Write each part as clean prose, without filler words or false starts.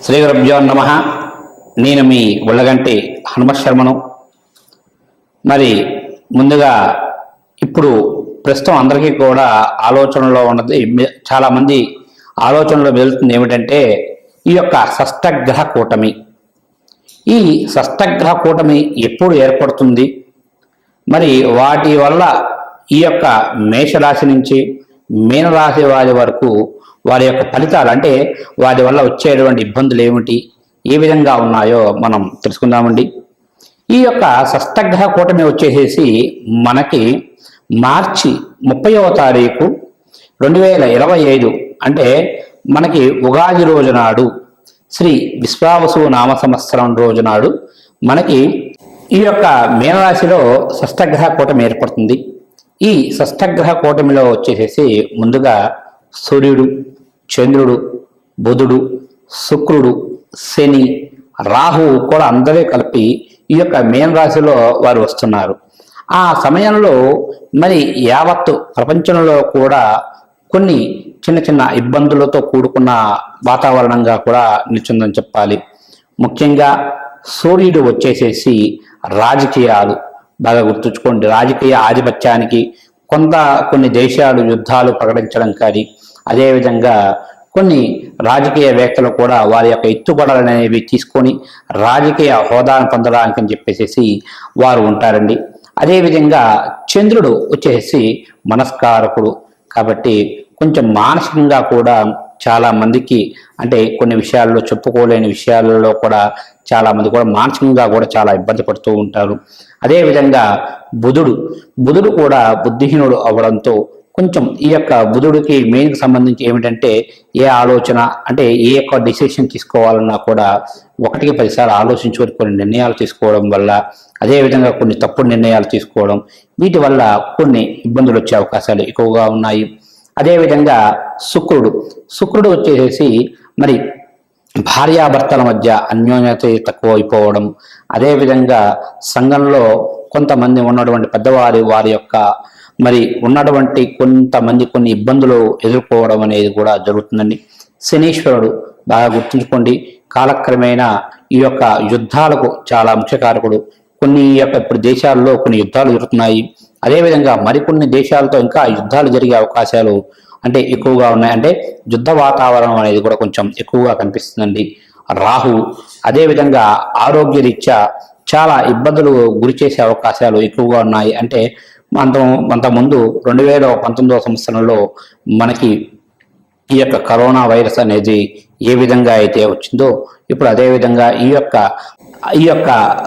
శ్రీ గురుభ్యో నమః. నేను మీ ఉళ్ళగంటి హనుమత్ శర్మను. మరి ముందుగా ఇప్పుడు ప్రస్తుతం అందరికీ కూడా ఆలోచనలో ఉన్నది, చాలామంది ఆలోచనలో వెళ్తుంది ఏమిటంటే ఈ యొక్క షష్టగ్రహ కూటమి. ఈ షష్టగ్రహ కూటమి ఎప్పుడు ఏర్పడుతుంది, మరి వాటి వల్ల ఈ యొక్క మేషరాశి నుంచి మీనరాశి వారి వరకు వారి యొక్క ఫలితాలు, అంటే వాటి వల్ల వచ్చేటువంటి ఇబ్బందులు ఏమిటి, ఏ విధంగా ఉన్నాయో మనం తెలుసుకుందామండి. ఈ యొక్క షష్టగ్రహ కూటమి వచ్చేసేసి మనకి మార్చి 30వ తారీఖు 2025, అంటే మనకి ఉగాది రోజు నాడు, శ్రీ విశ్వావసు నామ సంవత్సరం రోజు నాడు మనకి ఈ యొక్క మీనరాశిలో షష్టగ్రహ కూటమి ఏర్పడుతుంది. ఈ షష్టగ్రహ కూటమిలో వచ్చేసేసి ముందుగా సూర్యుడు, చంద్రుడు, బుధుడు, శుక్రుడు, శని, రాహువు కూడా అందరే కలిపి ఈ యొక్క మీనరాశిలో వారు వస్తున్నారు. ఆ సమయంలో మరి యావత్తు ప్రపంచంలో కూడా కొన్ని చిన్న చిన్న ఇబ్బందులతో కూడుకున్న వాతావరణంగా కూడా నిలిచిందని చెప్పాలి. ముఖ్యంగా సూర్యుడు వచ్చేసేసి రాజకీయాలు, బాగా గుర్తుంచుకోండి, రాజకీయ ఆధిపత్యానికి కొన్ని దేశాలు యుద్ధాలు ప్రకటించడం కానీ, అదేవిధంగా కొన్ని రాజకీయవేత్తలు కూడా వారి యొక్క ఎత్తుగడలు అనేవి తీసుకొని రాజకీయ హోదాను పొందడానికి అని చెప్పేసి వారు ఉంటారండి. అదేవిధంగా చంద్రుడు వచ్చేసి మనస్కారకుడు కాబట్టి కొంచెం మానసికంగా కూడా చాలా మందికి, అంటే కొన్ని విషయాల్లో చెప్పుకోలేని విషయాలలో కూడా చాలా మంది కూడా మానసికంగా కూడా చాలా ఇబ్బంది పడుతూ ఉంటారు. అదేవిధంగా బుధుడు కూడా బుద్ధిహీనుడు అవ్వడంతో కొంచెం ఈ యొక్క బుధుడికి మెయిన్కి సంబంధించి ఏమిటంటే ఏ ఆలోచన, అంటే ఏ యొక్క డిసిషన్ తీసుకోవాలన్నా కూడా 1కి 10 సార్లు ఆలోచించుకొని కొన్ని నిర్ణయాలు తీసుకోవడం వల్ల, అదేవిధంగా కొన్ని తప్పుడు నిర్ణయాలు తీసుకోవడం, వీటి వల్ల కొన్ని ఇబ్బందులు వచ్చే అవకాశాలు ఎక్కువగా ఉన్నాయి. అదేవిధంగా శుక్రుడు వచ్చేసి మరి భార్యాభర్తల మధ్య అన్యోన్యత తక్కువ అయిపోవడం, అదేవిధంగా సంఘంలో కొంతమంది ఉన్నటువంటి వారి యొక్క మరి ఉన్నటువంటి కొంతమంది కొన్ని ఇబ్బందులు ఎదుర్కోవడం అనేది కూడా జరుగుతుందండి. శనీశ్వరుడు బాగా గుర్తుంచుకోండి, కాలక్రమేణా ఈ యొక్క యుద్ధాలకు చాలా ముఖ్యకారకుడు. ఇప్పుడు దేశాల్లో కొన్ని యుద్ధాలు జరుగుతున్నాయి. అదేవిధంగా మరికొన్ని దేశాలతో ఇంకా యుద్ధాలు జరిగే అవకాశాలు అంటే ఎక్కువగా ఉన్నాయి. అంటే యుద్ధ వాతావరణం అనేది కూడా కొంచెం ఎక్కువగా కనిపిస్తుందండి. రాహు అదేవిధంగా ఆరోగ్యరీత్యా చాలా ఇబ్బందులు గురి చేసే అవకాశాలు ఎక్కువగా ఉన్నాయి. అంటే అంతకుముందు 2019వ సంవత్సరంలో మనకి ఈ యొక్క కరోనా వైరస్ అనేది ఏ విధంగా అయితే వచ్చిందో, ఇప్పుడు అదేవిధంగా ఈ యొక్క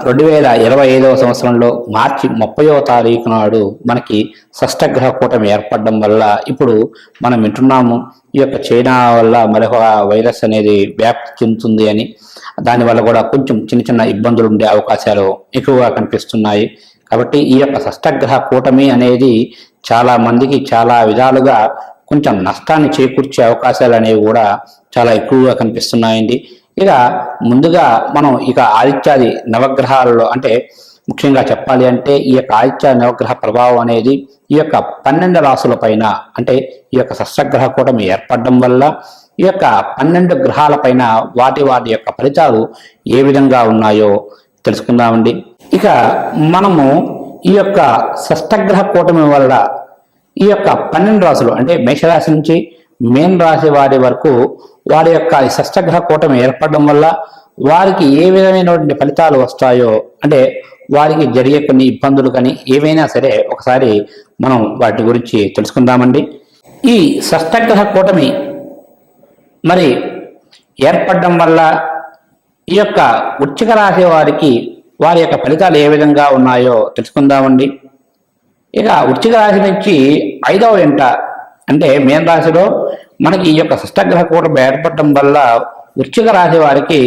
2025వ సంవత్సరంలో మార్చి 30వ తారీఖు నాడు మనకి షష్టగ్రహ కూటమి ఏర్పడడం వల్ల ఇప్పుడు మనం వింటున్నాము ఈ యొక్క చైనా వల్ల మరొక వైరస్ అనేది వ్యాప్తి చెందుతుంది అని. దానివల్ల కూడా కొంచెం చిన్న చిన్న ఇబ్బందులు ఉండే అవకాశాలు ఎక్కువగా కనిపిస్తున్నాయి. కాబట్టి ఈ యొక్క షష్టగ్రహ కూటమి అనేది చాలా మందికి చాలా విధాలుగా కొంచెం నష్టాన్ని చేకూర్చే అవకాశాలు అనేవి కూడా చాలా ఎక్కువగా కనిపిస్తున్నాయండి. ఇక ముందుగా మనం ఆదిత్యాది నవగ్రహాలలో, అంటే ముఖ్యంగా చెప్పాలి అంటే ఈ యొక్క ఆదిత్య నవగ్రహ ప్రభావం అనేది ఈ యొక్క 12 రాశుల పైన, అంటే ఈ యొక్క షష్టగ్రహ కూటమి ఏర్పడడం వల్ల ఈ యొక్క 12 గ్రహాల పైన వాటి యొక్క ఫలితాలు ఏ విధంగా ఉన్నాయో తెలుసుకుందామండి. ఇక మనము ఈ యొక్క షష్టగ్రహ కూటమి వల్ల ఈ యొక్క 12 రాశులు, అంటే మేషరాశి నుంచి మీన రాశి వారి వరకు వారి యొక్క షష్టగ్రహ కూటమి ఏర్పడడం వల్ల వారికి ఏ విధమైనటువంటి ఫలితాలు వస్తాయో, అంటే వారికి జరిగే కొన్ని ఇబ్బందులు కానీ ఏవైనా సరే ఒకసారి మనం వాటి గురించి తెలుసుకుందామండి. ఈ షష్టగ్రహ కూటమి మరి ఏర్పడడం వల్ల ఈ యొక్క వృశ్చిక రాశి వారికి వారి యొక్క ఫలితాలు ఏ విధంగా ఉన్నాయో తెలుసుకుందామండి. ఇక వృశ్చిక రాశి నుంచి 5వ ఇంట, అంటే మీన రాశిలో మనకి ఈ యొక్క షష్టగ్రహ కూటమి ఏర్పడటం వల్ల వృశ్చిక రాశి వారికి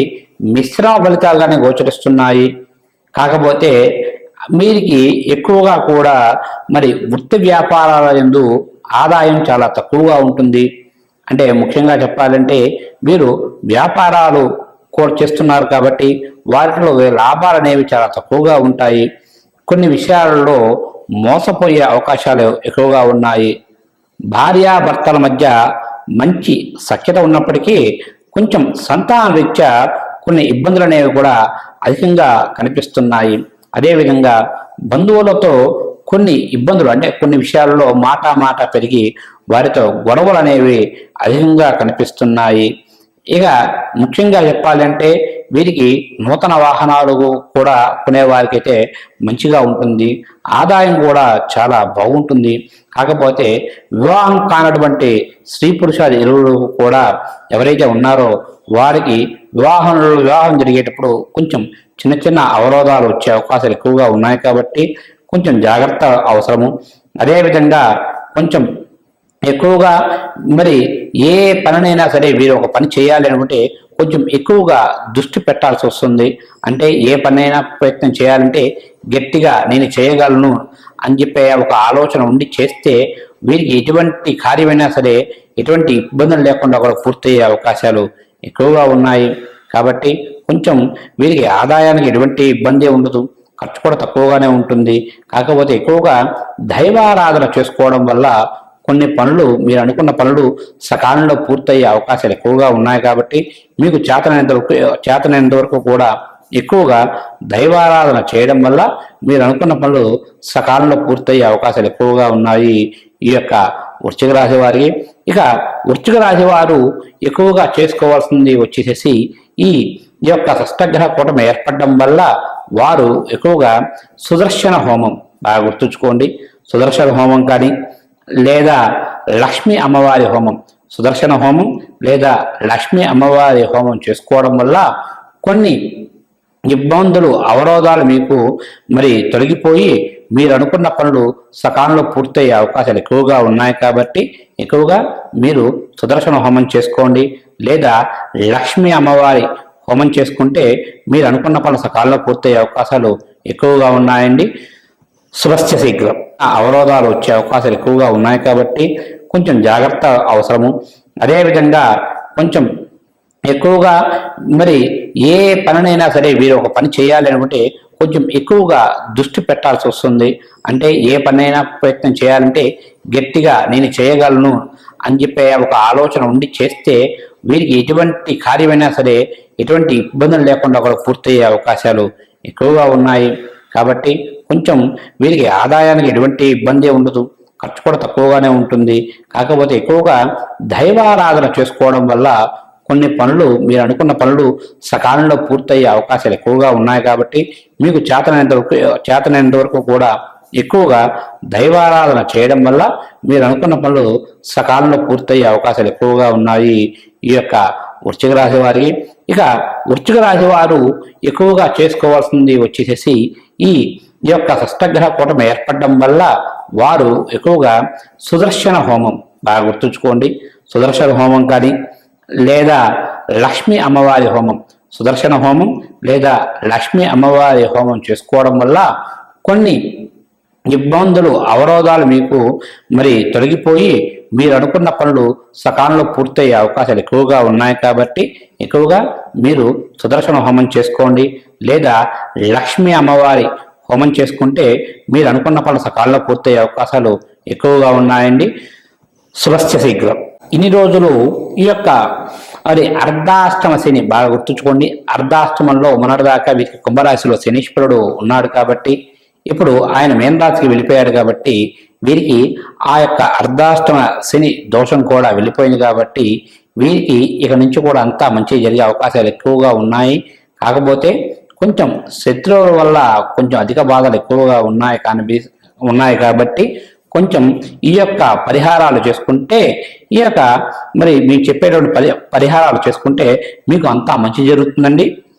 మిశ్రమ ఫలితాలుగానే గోచరిస్తున్నాయి. కాకపోతే వీరికి ఎక్కువగా కూడా మరి వృత్తి వ్యాపారాల యందు ఆదాయం చాలా తక్కువగా ఉంటుంది. అంటే ముఖ్యంగా చెప్పాలంటే వీరు వ్యాపారాలు చేస్తున్నారు కాబట్టి వాటిలో లాభాలు అనేవి చాలా తక్కువగా ఉంటాయి. కొన్ని విషయాలలో మోసపోయే అవకాశాలు ఎక్కువగా ఉన్నాయి. భార్యాభర్తల మధ్య మంచి సఖ్యత ఉన్నప్పటికీ కొంచెం సంతాన రీత్యా కొన్ని ఇబ్బందులు అనేవి కూడా అధికంగా కనిపిస్తున్నాయి. అదేవిధంగా బంధువులతో కొన్ని ఇబ్బందులు అంటే కొన్ని విషయాలలో మాట పెరిగి వారితో గొడవలు అనేవి అధికంగా కనిపిస్తున్నాయి. ఇక ముఖ్యంగా చెప్పాలంటే వీరికి నూతన వాహనాలు కూడా కొనేవారికి అయితే మంచిగా ఉంటుంది. ఆదాయం కూడా చాలా బాగుంటుంది. కాకపోతే వివాహం కానటువంటి స్త్రీ పురుషాది ఇరువురు కూడా ఎవరైతే ఉన్నారో వారికి వివాహం జరిగేటప్పుడు కొంచెం చిన్న అవరోధాలు వచ్చే అవకాశాలు ఎక్కువగా ఉన్నాయి కాబట్టి కొంచెం జాగ్రత్త అవసరము. అదేవిధంగా కొంచెం ఎక్కువగా మరి ఏ పనినైనా సరే వీరు ఒక పని చేయాలి అనుకుంటే కొంచెం ఎక్కువగా దృష్టి పెట్టాల్సి వస్తుంది. అంటే ఏ పనైనా ప్రయత్నం చేయాలంటే గట్టిగా నేను చేయగలను అని చెప్పే ఒక ఆలోచన ఉండి చేస్తే వీరికి ఎటువంటి కార్యమైనా సరే ఎటువంటి ఇబ్బందులు లేకుండా కూడా పూర్తయ్యే అవకాశాలు ఎక్కువగా ఉన్నాయి. కాబట్టి కొంచెం వీరికి ఆదాయానికి ఎటువంటి ఇబ్బంది ఉండదు, ఖర్చు కూడా తక్కువగానే ఉంటుంది. కాకపోతే ఎక్కువగా దైవారాధన చేసుకోవడం వల్ల కొన్ని పనులు మీరు అనుకున్న పనులు సకాలంలో పూర్తయ్యే అవకాశాలు ఎక్కువగా ఉన్నాయి. కాబట్టి మీకు చేతనైనంత వరకు కూడా ఎక్కువగా దైవారాధన చేయడం వల్ల మీరు అనుకున్న పనులు సకాలంలో పూర్తయ్యే అవకాశాలు ఎక్కువగా ఉన్నాయి ఈ యొక్క వృశ్చిక రాశి వారికి. ఇక వృశ్చిక రాశి వారు ఎక్కువగా చేసుకోవాల్సింది వచ్చేసేసి ఈ యొక్క షష్టగ్రహ కూటమి ఏర్పడడం వల్ల వారు ఎక్కువగా సుదర్శన హోమం బాగా గుర్తుంచుకోండి. సుదర్శన హోమం కానీ లేదా లక్ష్మీ అమ్మవారి హోమం, సుదర్శన హోమం లేదా లక్ష్మీ అమ్మవారి హోమం చేసుకోవడం వల్ల కొన్ని ఇబ్బందులు అవరోధాలు మీకు మరి తొలగిపోయి మీరు అనుకున్న పనులు సకాలంలో పూర్తయ్యే అవకాశాలు ఎక్కువగా ఉన్నాయి. కాబట్టి ఎక్కువగా మీరు సుదర్శన హోమం చేసుకోండి లేదా లక్ష్మీ అమ్మవారి హోమం చేసుకుంటే మీరు అనుకున్న పనులు సకాలంలో పూర్తయ్యే అవకాశాలు ఎక్కువగా ఉన్నాయండి. శుభస్య శీఘ్రం. అవరోధాలు వచ్చే అవకాశాలు ఎక్కువగా ఉన్నాయి కాబట్టి కొంచెం జాగ్రత్త అవసరము. అదేవిధంగా కొంచెం ఎక్కువగా మరి ఏ పనినైనా సరే వీరు ఒక పని చేయాలి అనుకుంటే కొంచెం ఎక్కువగా దృష్టి పెట్టాల్సి వస్తుంది. అంటే ఏ పనైనా ప్రయత్నం చేయాలంటే గట్టిగా నేను చేయగలను అని చెప్పే ఒక ఆలోచన ఉండి చేస్తే వీరికి ఎటువంటి కార్యమైనా సరే ఎటువంటి ఇబ్బందులు లేకుండా కూడా పూర్తయ్యే అవకాశాలు ఎక్కువగా ఉన్నాయి. కాబట్టి కొంచెం వీరికి ఆదాయానికి ఎటువంటి ఇబ్బంది ఉండదు, ఖర్చు కూడా తక్కువగానే ఉంటుంది. కాకపోతే ఎక్కువగా దైవారాధన చేసుకోవడం వల్ల కొన్ని పనులు మీరు అనుకున్న పనులు సకాలంలో పూర్తయ్యే అవకాశాలు ఎక్కువగా ఉన్నాయి. కాబట్టి మీకు చేతనైనంత వరకు కూడా ఎక్కువగా దైవారాధన చేయడం వల్ల మీరు అనుకున్న పనులు సకాలంలో పూర్తయ్యే అవకాశాలు ఎక్కువగా ఉన్నాయి ఈ యొక్క వృశ్చిక రాశి వారికి. ఇక వృశ్చిక రాశి వారు ఎక్కువగా చేసుకోవాల్సింది వచ్చేసేసి ఈ యొక్క షష్టగ్రహ కూటమి ఏర్పడడం వల్ల వారు ఎక్కువగా సుదర్శన హోమం బాగా గుర్తుంచుకోండి. సుదర్శన హోమం కానీ లేదా లక్ష్మీ అమ్మవారి హోమం, సుదర్శన హోమం లేదా లక్ష్మీ అమ్మవారి హోమం చేసుకోవడం వల్ల కొన్ని ఇబ్బందులు అవరోధాలు మీకు మరి తొలగిపోయి మీరు అనుకున్న పనులు సకాలంలో పూర్తయ్యే అవకాశాలు ఎక్కువగా ఉన్నాయి. కాబట్టి ఎక్కువగా మీరు సుదర్శన హోమం చేసుకోండి లేదా లక్ష్మీ అమ్మవారి హోమం చేసుకుంటే మీరు అనుకున్న పనులు సకాలంలో పూర్తయ్యే అవకాశాలు ఎక్కువగా ఉన్నాయండి. శుభస్య శీఘ్రం. ఇన్ని రోజులు ఈ యొక్క అర్ధాష్టమ శని బాగా గుర్తుంచుకోండి. అర్ధాష్టమంలో మొన్నటిదాకా వీరికి కుంభరాశిలో శనీశ్వరుడు ఉన్నాడు కాబట్టి ఇప్పుడు ఆయన మేనరాశికి వెళ్ళిపోయాడు కాబట్టి వీరికి ఆ యొక్క అర్ధాష్టమ శని దోషం కూడా వెళ్ళిపోయింది. కాబట్టి వీరికి ఇక నుంచి కూడా అంతా మంచి జరిగే అవకాశాలు ఎక్కువగా ఉన్నాయి. కాకపోతే కొంచెం శత్రువుల వల్ల కొంచెం అధిక బాధలు ఎక్కువగా ఉన్నాయి కాబట్టి కొంచెం ఈ యొక్క పరిహారాలు చేసుకుంటే ఈ యొక్క మరి మీకు చెప్పేటువంటి పరిహారాలు చేసుకుంటే మీకు అంతా మంచి జరుగుతుందండి.